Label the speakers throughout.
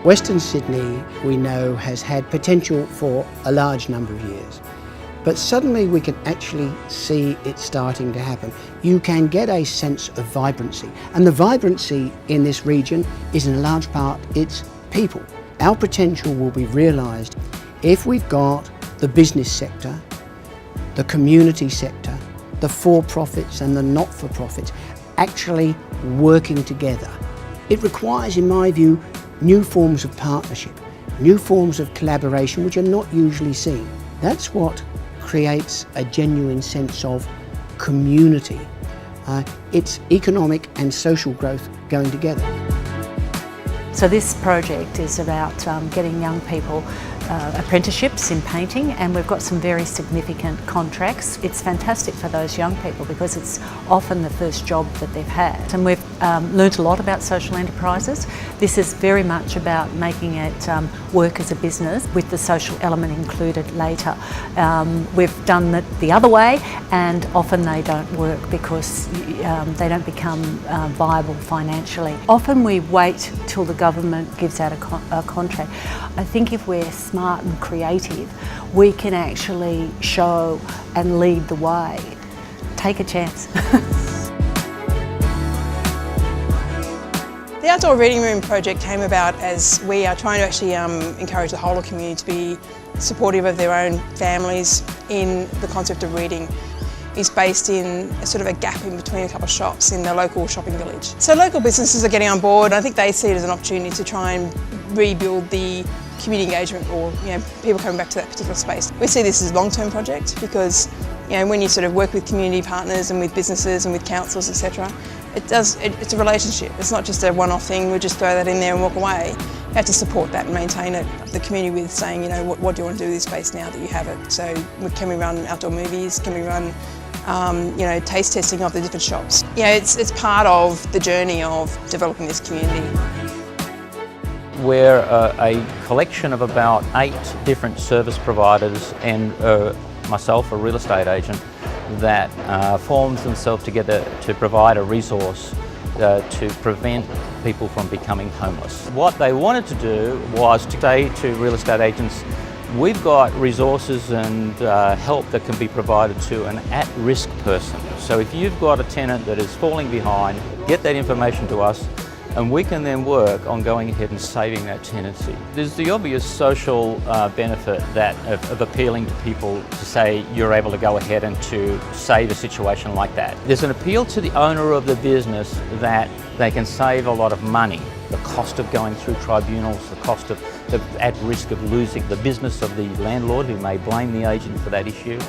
Speaker 1: Western Sydney, we know, has had potential for a large number of years, but suddenly we can actually see it starting to happen. You can get a sense of vibrancy, and the vibrancy in this region is in large part its people. Our potential will be realised if we've got the business sector, the community sector, the for-profits and the not-for-profits actually working together. It requires, in my view, new forms of partnership, new forms of collaboration which are not usually seen. That's what creates a genuine sense of community. It's economic and social growth going together.
Speaker 2: So this project is about getting young people apprenticeships in painting, and we've got some very significant contracts. It's fantastic for those young people because it's often the first job that they've had. And we've learnt a lot about social enterprises. This is very much about making it work as a business with the social element included later. We've done it the other way, and often they don't work because they don't become viable financially. Often we wait till the government gives out a contract. I think if we're smart and creative, we can actually show and lead the way. Take a chance.
Speaker 3: The Outdoor Reading Room project came about as we are trying to actually encourage the whole of the community to be supportive of their own families in the concept of reading. It's based in a sort of a gap in between a couple of shops in the local shopping village. So local businesses are getting on board. I think they see it as an opportunity to try and rebuild the community engagement, or people coming back to that particular space. We see this as a long-term project because when you sort of work with community partners and with businesses and with councils, etc., it's a relationship. It's not just a one-off thing. We just throw that in there and walk away. You have to support that and maintain it. The community with saying, what do you want to do with this space now that you have it? So can we run outdoor movies? Can we run taste testing of the different shops? It's part of the journey of developing this community.
Speaker 4: We're a collection of about 8 different service providers and myself, a real estate agent, that forms themselves together to provide a resource to prevent people from becoming homeless. What they wanted to do was to say to real estate agents, we've got resources and help that can be provided to an at-risk person. So if you've got a tenant that is falling behind, get that information to us, and we can then work on going ahead and saving that tenancy. There's the obvious social benefit of appealing to people to say you're able to go ahead and to save a situation like that. There's an appeal to the owner of the business that they can save a lot of money. The cost of going through tribunals, the cost of at risk of losing the business of the landlord who may blame the agent for that issue.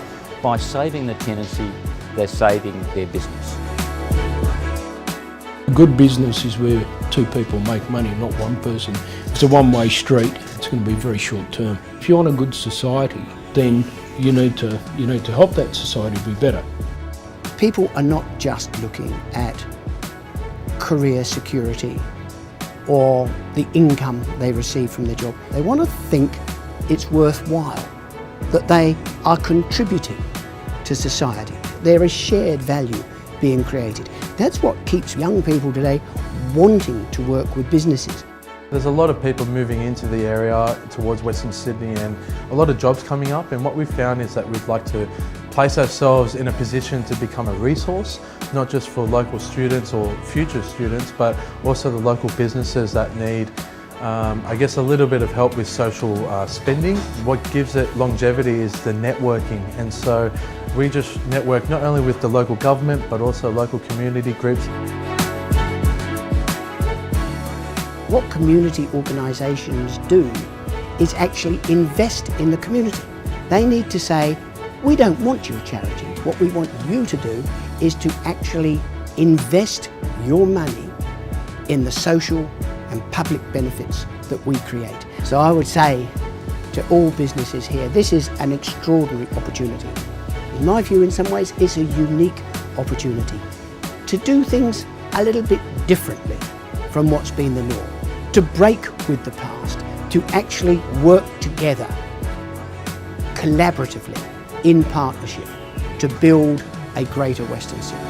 Speaker 4: By saving the tenancy, they're saving their business.
Speaker 5: Good business is where 2 people make money, not one person. It's a one-way street. It's going to be very short term. If you want a good society, then you need to help that society be better.
Speaker 1: People are not just looking at career security or the income they receive from their job. They want to think it's worthwhile, that they are contributing to society. They're a shared value being created. That's what keeps young people today wanting to work with businesses.
Speaker 6: There's a lot of people moving into the area towards Western Sydney and a lot of jobs coming up, and what we've found is that we'd like to place ourselves in a position to become a resource, not just for local students or future students, but also the local businesses that need I guess a little bit of help with social spending. What gives it longevity is the networking, and so we just network not only with the local government but also local community groups.
Speaker 1: What community organisations do is actually invest in the community. They need to say, we don't want your charity. What we want you to do is to actually invest your money in the social and public benefits that we create. So I would say to all businesses here, this is an extraordinary opportunity. In my view, in some ways, it's a unique opportunity to do things a little bit differently from what's been the norm, to break with the past, to actually work together collaboratively in partnership to build a greater Western Sydney.